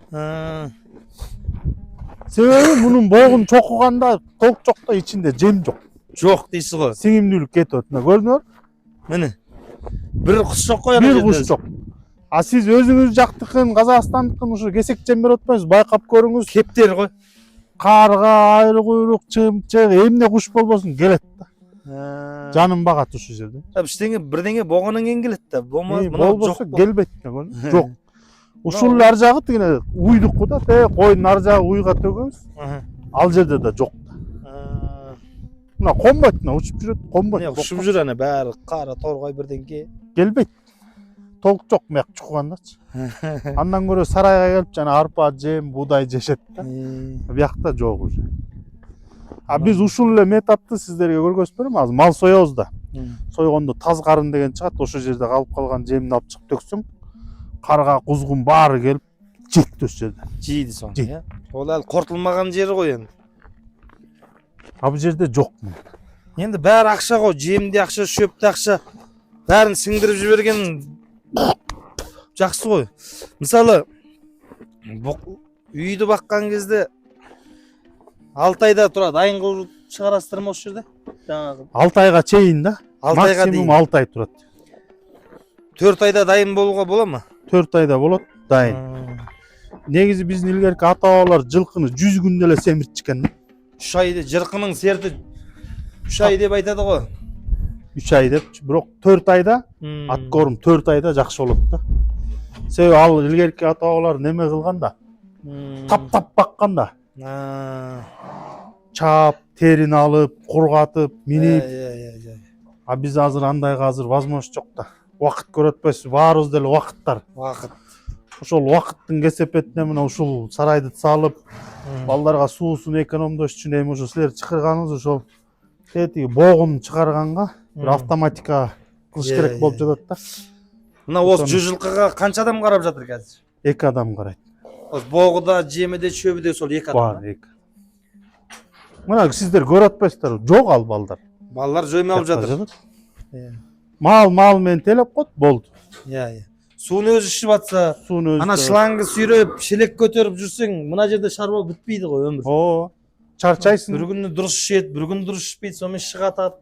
Себеби мунун боогун чокуганда толкчокто ичинде жем жок. Жоқ дейсіз ғой. Сиңимдүүлүк кетип атат. Мына көрдүңөр? Міне. Бір құс жоқ қой ана Бир жерде. куш жок. А сиз өзүңүз жактыкын, Казакстандыкын ушу кесек жем берип атпайсыз, байкап көрүңүз. Кептер ғой. Карга, айры куйрук, чымчык, эмне куш болбосун келет да. Жаным багат ушул жерде. Ештеңе бірдеңе болғаннан кейін келеді да. Болмас, мынау Болбосо жоқ. келбейт да, көрдүңүз? Жок. Ушул ар жагы тигине уйдук да, койдун ар жагы уйга төгөбүз. Ал жерде да жок да. Мына конбойт, мына учуп жүрөт, конбойт. Ұшып жүр ана бәрі қара торғай бірдеңке. Келбейт. Толк жок мыяк чукугандачы. Андан көрө сарайга келип жана арпа жем, буудай жешет да. Биякта жок уже. А биз ушул эле методду сиздерге көргөзүп берем. Азыр мал соебуз да. Сойгондо таз карын деген чыгат, ошол жерде калып калган жемди алып чыгып төксөң, карга, кузгун баары келип жейт ошол жерде. Жейді соны, Жейт. иә. Ол әлі қортылмаған жері ғой енді. А бул жерде жок. Енді бәрі ақша ғой, жемде ақша, шөпте ақша. Бәрін сіңдіріп жіберген жақсы ғой. Мысалы, үйді баққан кезде 6 айда тұрады, дайын қылып шығарасыздар ма осы жерде? 6 айга чейин да. 6 айға Максимум дейін. 6 ай турат. 4 айда дайын болуға бола ма? 4 айда болот дайын. Негизи биздин илгерки ата бабалар жылкыны 100 күндө эле семиртишкен. 3 айда жырқының серті 3 ай деп айтады ғой. 3 ай деп, бирок 4 айда ат корум 4 айда жакшы болот да. Себеби ал илгерки ата бабалар неме кылган да. Таптап баккан да. Чаап, терини алып, кургатып, минип. А биз азыр андайга азыр возможность жок да. Убакыт көрөт атпайсыз, баарыбыз деле убакыттар. Уақыт. Ошол убакыттын кесепетине мына ушул сарайды салып, балдарга суусун экономдош үчүн эми ушул силер чакырганыңыз ошол тетиги боогун чыгарганга бир автоматика кылыш керек болуп жатат да. Мына осы 100 жылқыға қанша адам қарап жатыр қазір? 2 адам қарайды. Осы боғыда, жеміде, шөбіде сол 2 адам. Бар 2. Мына сіздер көріп атпайсыздар, жоқ ал балдар. Балалар жоймай алып жатыр. Мал мен телеп қойды, болды. Иә. Суын өзі ішіп атса, Суын өзі. ана шлангы сүйреп, шелек көтеріп жүрсең, мына жерде шаруа бітпейді ғой өмір. Чарчайсың. Бір күні дұрыс ішеді, бір күні дұрыс ішпейді, сонымен шығатады.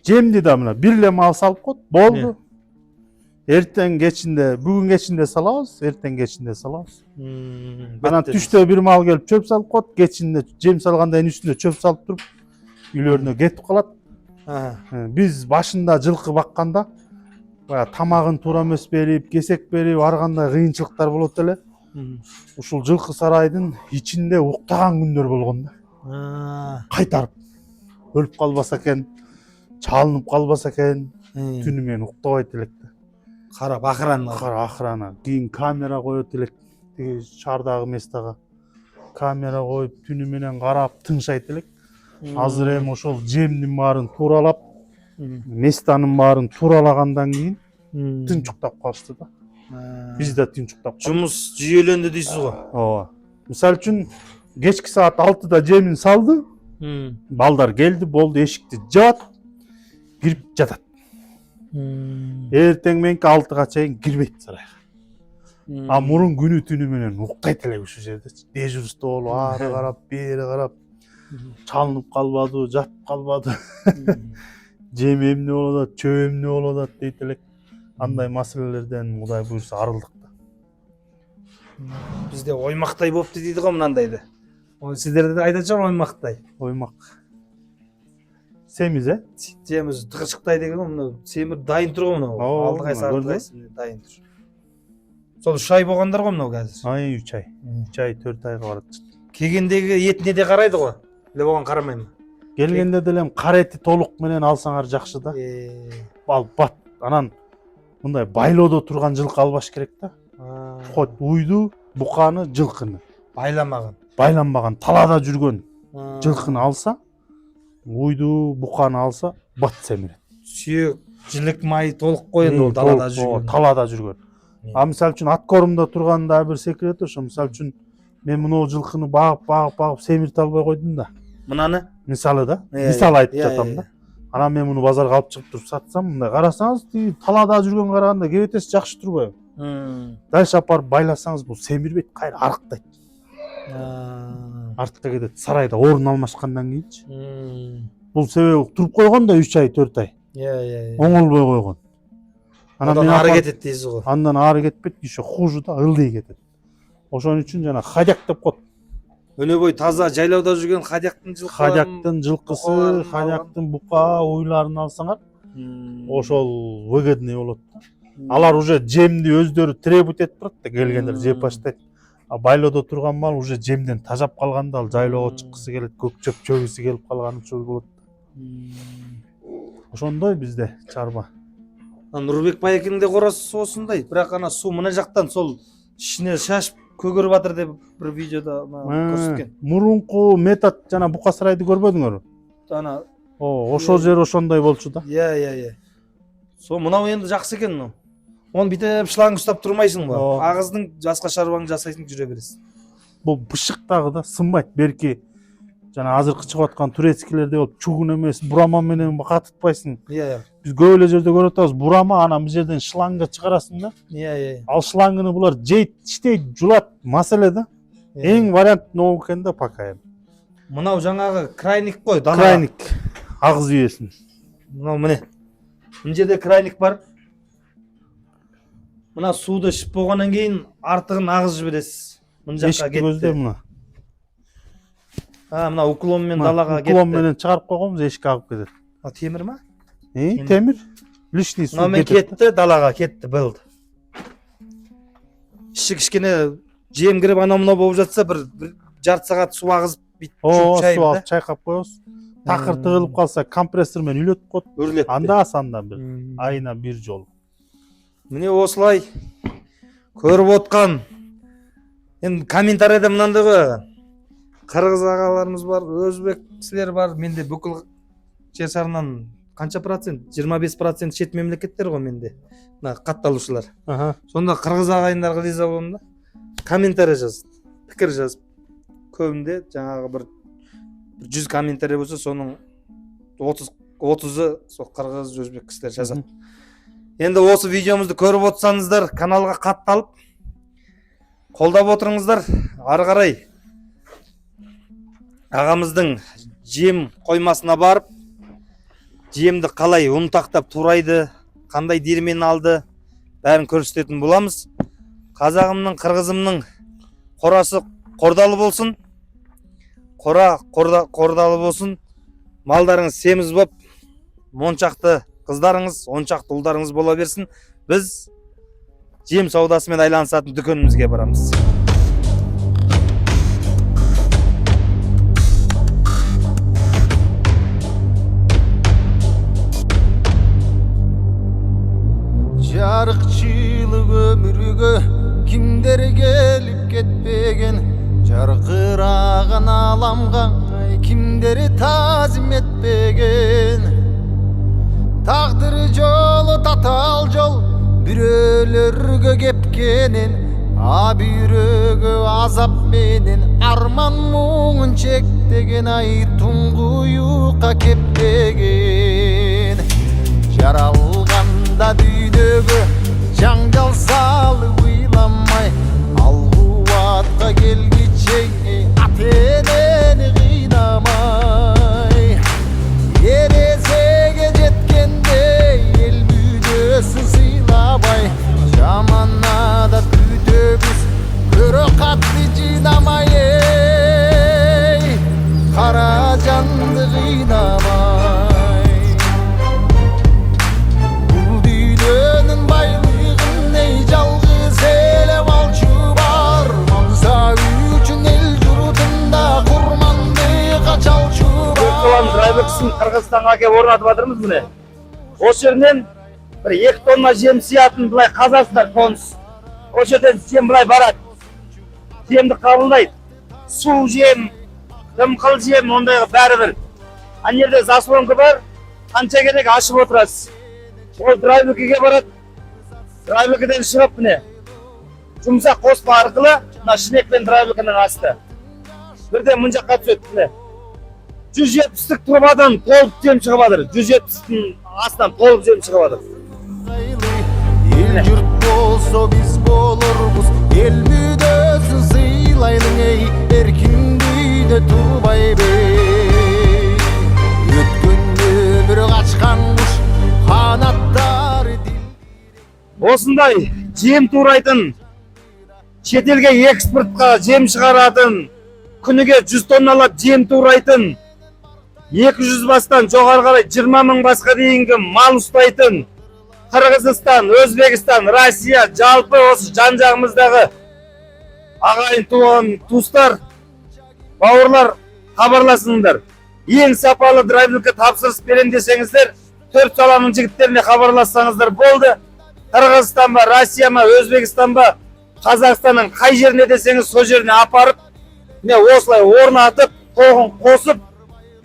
Жемді да мына бірле мал салып қойды, болды. Ертең кечінде, бүгін кечінде салабыз, ертең кечінде салабыз. Ана түште бір мал келіп чөп салып қойды, кечінде жем салғандайын үстінде чөп салып тұрып, үйлеріне кетіп қалады. Біз башында жылқы баққанда, тамағын тура емес беріп, кесек беріп, арғандай қиыншылықтар болады эле. Ушул жылқы сарайдын ичинде уктаган күндөр болгон да. Кайтарып өлүп калбаса экен, чалынып калбаса экен, түнү менен уктабайт электи. Карап Охрана. Кийин камера коет элек. Тиги шаардагы местага камера коюп, түнү менен карап, тыңшайт элек. Азыр эми ошол жемдин баарын тууралап, местанын баарын тууралагандан кийин тынчуктап калышты да. Биз да тынчуктап калдык. Жумуш жүйөлөндү дейсиз го. Ооба. Мисалы үчүн кечки саат 6-да жемин салды. Балдар келди, болду, эшикти жаат, кирип жатат. Эртең мененки 6-га чейин кирбейт сарайга. А мурун күнү түнү менен уктайт элек ушул жерде. Дежурство болуп, ары карап, бери карап, чалынып калбады, жатып калбады. Жем эмне болуп атат, чөө эмне болуп атат дейт элек. Андай маселелерден Кудай буйрса арылдык да. Бизде оймактай болупту дейди го мынандайды. Сиздерде де айтачак оймактай. Оймак. Семиз, Семиз тыгычыктай деген мына семир дайын тур го мына. Алды кайсы арты кайсы дайын тур. Сол 3 ай болгондар го мына азыр. 3 ай. 3 ай 4 айга барат. Келгендеги этине де карайды го. Эле болгон карамайм. Келгенде деле кара эти толук менен алсаңар жакшы да. Бат. Анан мындай байлоодо турган жылкы албаш керек да. Хот уйду, буканы, жылкыны. Байланбаган, талада жүргөн жылкыны алса, уйду, буканы алса, бат семирет. Сүйөк, жилик май толук коюн ол талада жүргөн. Талада жүргөн. А мисалы үчүн ат корумда турганда бир секрет ошо. Мисалы үчүн мен мына жылкыны багып семирте албай койдум да. Мынаны? Мисалы да. Мисал айтып жатам да. Анан мен муну базарга алып чыгып туруп сатсам, мындай карасаңыз, талада жүргөн караганда кебетеси жакшы турбайбы? Дальше апарып байласаңыз, бул семирбейт, кайра арыктайт. Артка кетет. Сарайда орун алмашкандан кийинчи. Бул себеби туруп койгон да 3 ай, 4 ай. Оңолбой койгон. Андан ары кетет дейсиз го. Андан ары кетпейт, еще хуже да, ылдый кетет. Ошон үчүн жана хадяк деп коет. Өнөбөй таза жайлауда жүргөн хадяктын жылкысы, хадяктын бука, уйларын алсаңар, ошол выгодный болот да. Алар уже жемди өздөрү требовать этип турат да, келгендер жеп баштайт. А байлоодо турган мал уже жемден тажап калганда ал жайлоого чыккысы келет, көк чөп жөгүсү келип калган үчүн болот. Ошондой бизде чарба. Нурбек байекеңде короосу осундай, бирок ана суу мына жактан сол ишине шашып көгөрүп атыр деп бир видеода көрсөткөн. Мурунку метод жана бука сарайды көрбөдүңөрбү? Ана ошол жер ошондой болчу да. Со мынау енді жақсы екен мынау. Оны бүйтіп шланг ұстап тұрмайсың ба? Ағыздың жасқа шаруаңды жасайсың, жүре бересің. Бұл бышықтағы да сынбайды. Берки жана азыркы чыгып аткан турецкилерде болуп чугун эмес, бурама менен катытпайсың. Биз көп эле жерде көрүп атабыз, бурама анан бул жерден шлангга чыгарасың да. Ал шлангыны булар жейт, иштейт, жулат, маселе да. Эң вариант ноо экен да пока. Мынау жаңағы крайник қой, далага. Крайник. Агыз үйесин. Мынау міне. Мына жерде крайник бар. Мына суды ішіп болғаннан кейін артығын ағыз жібересіз. Мына жаққа кетті. Көзде мына. Мына уклонмен далаға кетті. Уклонменен чыгарып койгонбуз, эшикке агып кетет. Темір ма? Темір. Лишний су кетет. Мына кетті, далаға кетті, былды. Іші кішкене жем кіріп анау-мынау болып жатса, бір жарты сағат су ағызып бүйтіп су алып чайкап коебуз. Такыр тыгылып калса компрессормен үйлөтүп коет. Өрлөт. Анда-санда бир айына бир жолу. Міне осылай көріп отқан. Енді комментарийде мынандай қойған. Қырғыз ағаларымыз бар, өзбек кісілер бар. Менде бүкіл жер шарынан канча процент? 25% чет мемлекеттер ғой менде. Мына катталуучулар. Аха. Сонда кыргыз агайындарга риза болом да. Комментарий жазып, пикир жазып. Көбүндө жаңағы бір 100 комментарий болса, соның 30-ы сол кыргыз, өзбек кісілер жазат. Енді осы видеомызды көріп отырсаңыздар, каналға катталып, қолдап отырыңыздар. Ары қарай ағамыздың жем қоймасына барып, жемді қалай ұнтақтап турайды, қандай диірмен алды, бәрін көрсететін боламыз. Қазағымның, қырғызымның қорасы қордалы болсын. Қора қордалы болсын. Малдарыңыз семіз боп, моншақты қыздарыңыз, оншақты ұлдарыңыз бола берсін. Біз жем саудасымен айланысатын дүкенімізге барамыз. Жарықшылық өмірге кімдер келіп кетпеген, жарқыраған аламға кімдер тазым етпеген. Тағдыр жолы татал жол, біреулерге кепкенен, бүйрегі азап менен, арман мұңын чектеген, ай тұңғұйыққа кеппеген. Жаралғанда дүйдегі жаңжал салып ойламай, алғуатқа келгіче атенені қинамай. Ересеге жеткенде ел мүдесін сыйлабай, жаманада күтөбіз көрі қатты жинамай. Қара жанды қинамай. Жалғыз елеп алчу бар, маңса үшін ел жұртында құрманды қачалчу бар. Драйбекsin Қырғызстанға келіп орнатып жатырмыз міне. Осы жерден бір 2 тонна жем сиятын былай қазасыздар конус. Осы жерден жем былай барады. Жемді қабылдайды. Су жем, дымқыл жем, ондайға бәрі бір. Ана жерде заслонка бар, қанша керек ашып отырасыз. Ол драйбекке барады. Драйбекеден шығып міне. Жұмсақ қоспа арқылы мына шинекпен драйбекенен асты. Бірден мұн жаққа түседі міне. 170-тік трубадан толып жем шығып жатыр. 170-тің астынан толып жем шығып жатыр. Ел жұрт болса біз болырбыз, ел мүдесін сыйлайдың ей, еркіндейді турбай бей. Өткен өмір қашқан құш, қанаттары дил. Осындай жем турайтын, шетелге экспортқа жем шығаратын, күніге 100 тонналап жем турайтын, 200 бастан жоғары қарай 20 мың басқа дейінгі мал ұстайтын Қырғызстан, Өзбекстан, Россия, жалпы осы жан-жағымыздағы ағайын туған туыстар, бауырлар хабарласыңдар. Ең сапалы драйверлікке тапсырыс берем десеңіздер, 4 саланың жігіттеріне хабарлассаңыздар болды. Қырғызстан ба, Россия ма, Өзбекстан ба, Қазақстанның қай жеріне десеңіз сол жеріне апарып, осылай орнатып, тоғын қосып,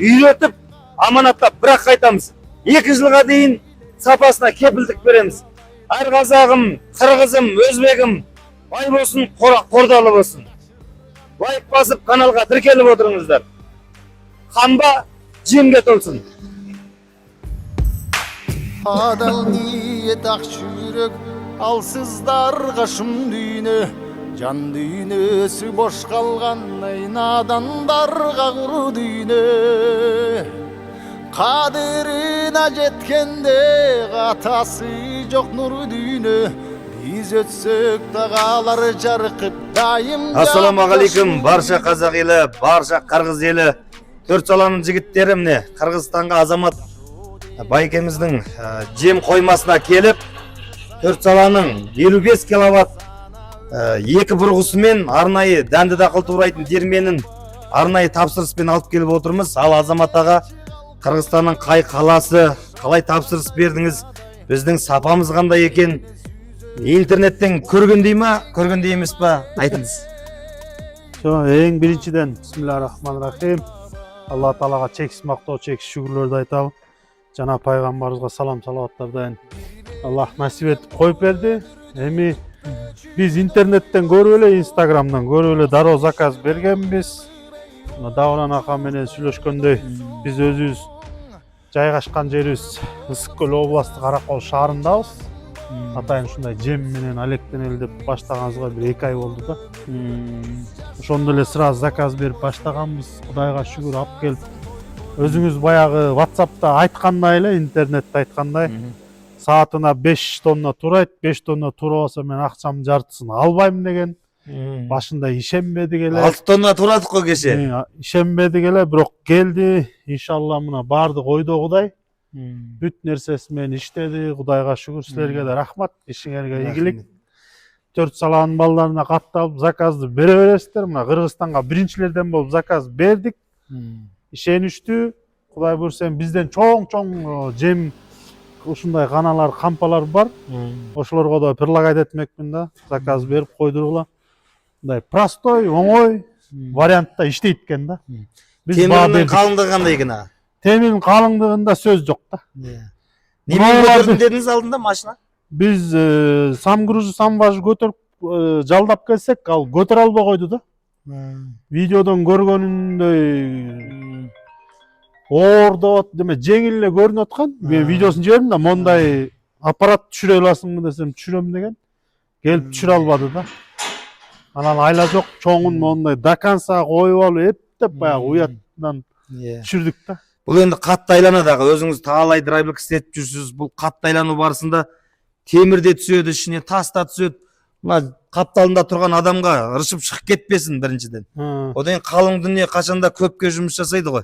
үйретіп, аманаттап бірақ қайтамыз. 2 жылға дейін сапасына кепілдік береміз. Әр қазағым, қырғызым, өзбегім бай болсын, қордалы болсын. Лайк басып каналға тіркеліп отырыңыздар. Қанба жемге толсын. Адал ниет ақ жүрек, алсыздарға шын дүйне, жан дүйнесі бош қалған надандарға құру дүйне. Қадіріне жеткенде қатасы жоқ нұры дүйне, біз өтсек тағалар жарқып дайым. Ассалаумағалейкум, барша қазақ елі, барша қырғыз елі, 4 саланың жігіттері міне Қырғызстанға азамат Байкеміздің жем қоймасына келіп, 4 саланың 55 киловатт 2 бұрғысымен арнайы дәнді дақыл турайтын диірменін арнайы тапсырыспен алып келіп отырмыз. Ал азамат аға, Қырғызстанның қай қаласы, қалай тапсырыс бердіңіз, біздің сапамыз қандай екен, интернеттен көргендей ма, көргендей емес па, айтыңыз. Ең біріншіден бисмиллахир-рахманир-рахим. Алла Таалаға чексіз мақтау, чексіз шүкірлерді айтамын. жана пайгамбарыбызга салам салаваттар дайын Аллах насип этип коюп берди. Эми биз интернеттен көрүп эле, Инстаграмдан көрүп эле дароо заказ бергенбиз. Давлан ака менен сүйлөшкөндөй биз өзүбүз жайгашкан жерибиз Ысык Көл областтык Каракол шаарындабыз. Атайын ушундай жем менен алектенели деп баштаганыбызга бир 2 ай болду да. Ошондо эле сразу заказ берип баштаганбыз. Кудайга шүгүр алып келип. Өзүңүз баягы WhatsApp'та айткандай эле, интернетте айткандай, саатына 5 тонна турайт, 5 тонна турабаса мен акчамдын жартысын албайм деген. Башында ишенбедик эле. 6 тонна турадык го кеше. Ишенбедик эле, бирок келди. Иншалла мына баардык ойдогудай. Бүт нерсеси менен иштеди. Кудайга шүгүр, силерге да рахмат. Ишиңерге ийгилик. 4 саланын балдарына катталып заказды бере бересиздер. Мына Кыргызстанга биринчилерден болуп заказ бердик. Ишеничтүү. Кудай буйрса бизден чоң жем ушундай каналар, кампалар бар. Ошолорго да предлагать этмекмин да. Заказ берип койдургула. Мындай простой, оңой вариантта иштейт экен да. Темирдин калыңдыгы кандай экен ага? Темирдин калыңдыгында сөз жок да. Немен көтөрдүм дедиңиз алдында машина? Биз самгружу, самважы көтөрүп жалдап келсек, ал көтөрө албай койду да. Видеодон көргөнүндөй оордоп, деме жеңил эле көрүнүп аткан. Мен видеосун жибердим да, мондай аппарат түшүрө аласыңбы десем, түшүрөм деген. Келип түшүрө албады да. Анан айла жок, чоңун мондай до конца коюп алып, эптеп баягы уяттан түшүрдүк да. Бул энди катты айлана дагы өзүңүз таалай драйвлик иштетип жүрсүз. Бул катты айлануу барысында темир де түсөт, ичине тас да түсөт. Мына капталында турган адамга ырышып чыгып кетпесин биринчиден. Одан кийин калың дүнүе качанда көпкө жумуш жасайды го.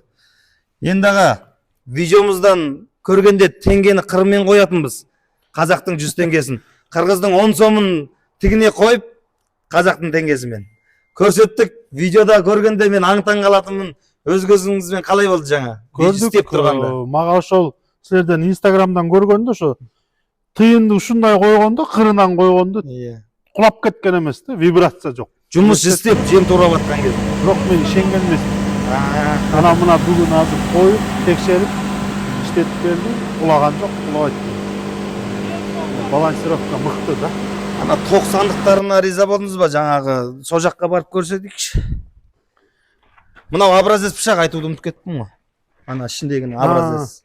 Эndi ага видеомуздан көргөндө теңгени кырмен коятынбыз. Казактын 100 теңгесин. Кыргыздын 10 сомун тигине коюп, казактын теңгесимен көрсөттүк. Видеода көргөндө мен аң-таң калатынмын. Өз көзүңүзбен калай болду жаңа? Көрдүк турганда. Мага ошол силерден Инстаграмдан көргөндө ошо тыйынды ушундай койгондо, кырынан койгондо кулап кеткен эмес да, вибрация жок. Жумуш иштеп, жем туурап аткан кезде. Бирок мен ишенген эмесмин. Анан мына бүгүн азыр коюп, текшерип, иштетип берди. Кулаган жок, кулабайт. Балансировка мыкты да. Ана ток сандыктарына риза болдуңузбу? Жаңагы со жакка барып көрсөтүкчү. Мына образец пышак айтууду унутуп кеттим го. Ана ичиндеги образец.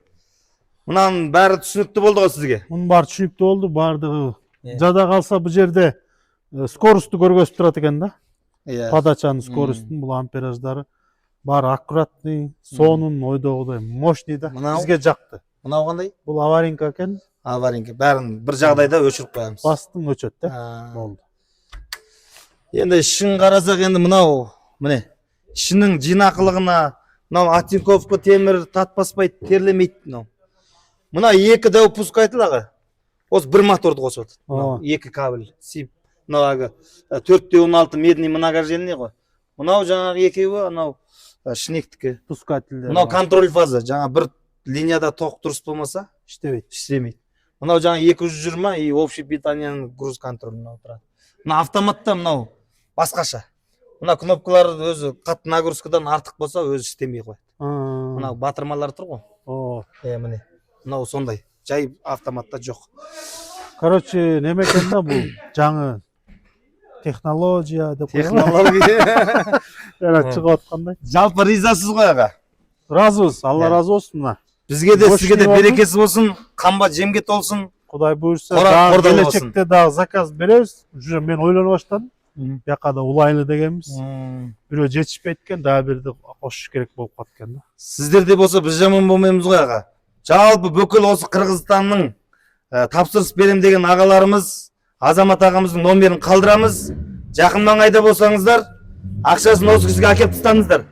Мынанын баары түшүнүктүү болду го сизге? Мунун баары түшүнүктүү болду, баардыгы. Жада калса бул жерде скоросту көргөзүп турат экен да. Подачанын скоростун, бул ампераждары баары аккуратный, сонун ойдогудай мощный да. Бизге жакты. Мынау кандай? Бул аваринка экен. Аваринка. Баарын бир жагдайда өчүрүп коебуз. Бастың өчөт да. Болду. Енді ішін қарасақ, енді мынау, міне, ішінің жинақылығына, мынау Атинковка темір татпаспайды, терлемейді мынау. Мына екі дәу пускайтылығы. Осы бір моторды қосып отыр. Екі кабель. Мынау 4/16 медный многожельный ғой. Мынау жаңағы екеуі, анау шинектікі. Пускательдер. Мынау контроль фаза. Жаңа бір линияда тоқ дұрыс болмаса, іштемейді. Мынау жаңа 220 и общий питанияның груз контролына отырады. Мына автоматта мынау басқаша. Мына кнопкалар өзі қатты нагрузкадан артық болса өзі іштемей қояды. Мынау батырмалар тұр ғой. Міне. Мынау сондай. Жай автоматта жоқ. Короче, неме екен да бұл жаңы технология деп қойған. Технология. Шығып отқандай. Жалпы ризасыз ғой аға. Разыбыз, Алла разы болсын мына. Бізге де сізге де берекесі болсын, қамбат жемге толсын. Құдай бұйырса, келешекте дағы заказ береміз. Уже мен ойланып баштадым. Яқада улайлы дегенбіз. Бирөө жетишпейт экен, дагы бирди кошуш керек болуп калат да. Сиздерде болсо биз жаман болмойбуз го ага. Жалпы бүкүл осы Кыргызстандын тапсырыс берем деген агаларыбыз, Азамат агамыздын номерин калдырамыз. Жакын маңайда болсоңуздар, акчасын осы кишиге акеп тастаңыздар.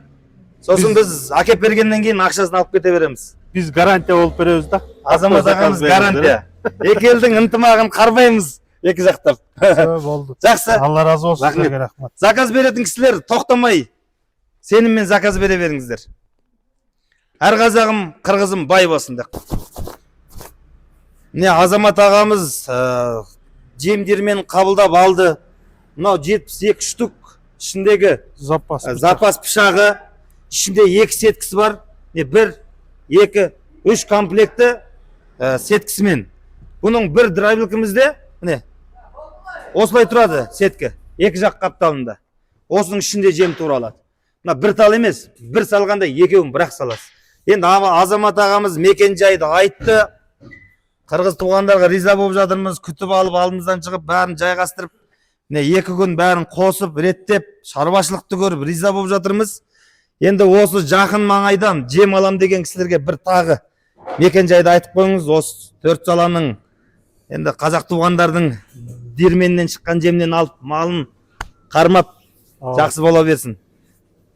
Сосын биз акеп бергенден кийин акчасын алып кете беребиз. Биз гарантия болуп беребиз да. Азамат агамыз гарантия. Эки элдин ынтымагын карбайбыз. Эки жактап. Болду. Жакшы. Алла разы болсун, силерге рахмат. Заказ беретін кісілер тоқтамай сеніммен заказ бере беріңіздер. Әр қазағым, қырғызым бай болсын деп. Міне Азамат ағамыз жемдермен қабылдап алды. Мынау 72 штук ішіндегі запас пышағы, ішінде 2 сеткісі бар. 1, 2, 3 комплекті сеткісімен. Бұның бір драйвилкімізде, міне, осылай тұрады сеткі, екі жақ қапталында. Осының ішінде жем туралады. Мына бір тал емес, бір салғанда екеуін бірақ саласыз. Енді Азамат ағамыз мекен жайды айтты. Қырғыз туғандарға риза болып жатырмыз. Күтіп алып, алдымыздан шығып, бәрін жайғастырып, міне 2 күн бәрін қосып, реттеп, шаруашылықты көріп, риза болып жатырмыз. Енді осы жақын маңайдан жем алам деген кісілерге бір тағы мекен жайды айтып қойыңыз. Осы 4 саланың енді қазақ туғандардың дерменнен шыққан жемнен алып, малын қармап, жақсы бола берсін.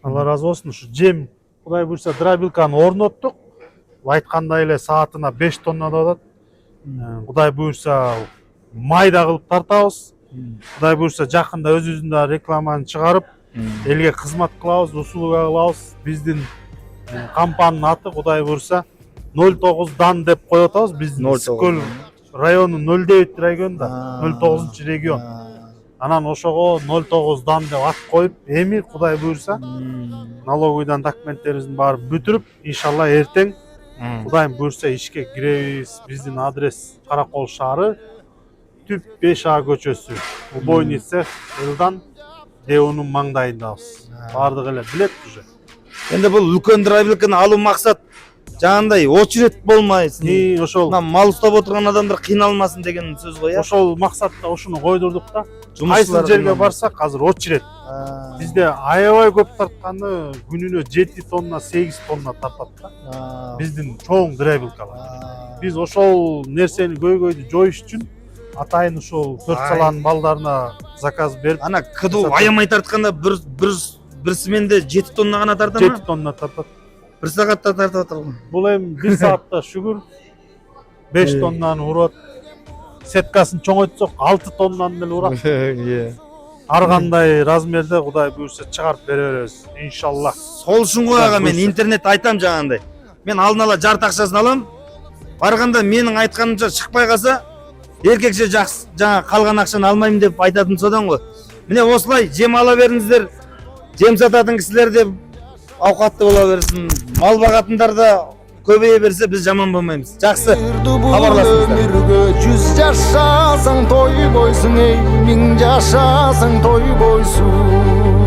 Алла разы болсын. Ушу жем, Кудай буйрса, дробилканы орноттук. Айткандай эле саатына 5 тонна да атат. Кудай буйрса, майда кылып тартабыз. Кудай буйрса, жакында өзүбүздүн да рекламаны чыгарып, элге кызмат кылабыз, услуга кылабыз. Биздин компаниянын аты Кудай буйрса 09 дан деп коюп атабыз. Биздин Ысык-Көл району 09 район да, 09 регион. Анан ошого 09 дан деп ат коюп, эми Кудай буйрса налоговыйдан документтерибиздин баарын бүтүрүп, иншалла эртең Кудайым буйрса ишке киребиз. Биздин адрес Каракол шаары, Түп 5А көчөсү, Убойный цех, Элдан Деонун маңдайындабыз. Бардыгы эле билет уже. Енді бұл үлкен драйвилканы алу мақсат жаңандай очеред болмайсың. Ошол мал ұстап отырған адамдар қиналмасын деген сөз ғой. Ошол максатта ошону койдурдук да. Кайсы жерге барсак азыр очеред. Бизде аябай көп тартканы күнүнө 7 тонна, 8 тонна тартат да. Биздин чоң драйвилкалар. Биз ошол нерсени көйгөйдү жоюш үчүн атайын ушул 4 саланын балдарына заказ берип, Ана кыду аямай тартканда бір сменде 7 тонна ғана тартат ма? 7 тонна тартат. Бір сағатта тартып атыр ғой. Бул эми 1 саатта шүгүр 5 тоннаны урат. Сеткасын чоңойтсок 6 тоннаны деле урат. Ар кандай размерде Кудай буйрса чыгарып бере беребиз. Иншалла. Сол үшін ғой аға, мен интернет айтам жаңағындай. Мен алдын ала жарты ақшасын алам. Барғанда менің айтқанымша шықпай қалса, еркекше жаңа қалған ақшаны алмаймын деп айтатын содан ғой. Міне осылай жем ала беріңіздер. Жем сататын кісілер де ауқатты бола берсін. Мал бағатындар да көбейе берсе біз жаман болмаймыз. Жақсы, хабарласыңыздар. Өмірге 100 жашасаң той бойсың, ей 1000 жашасаң той бойсың.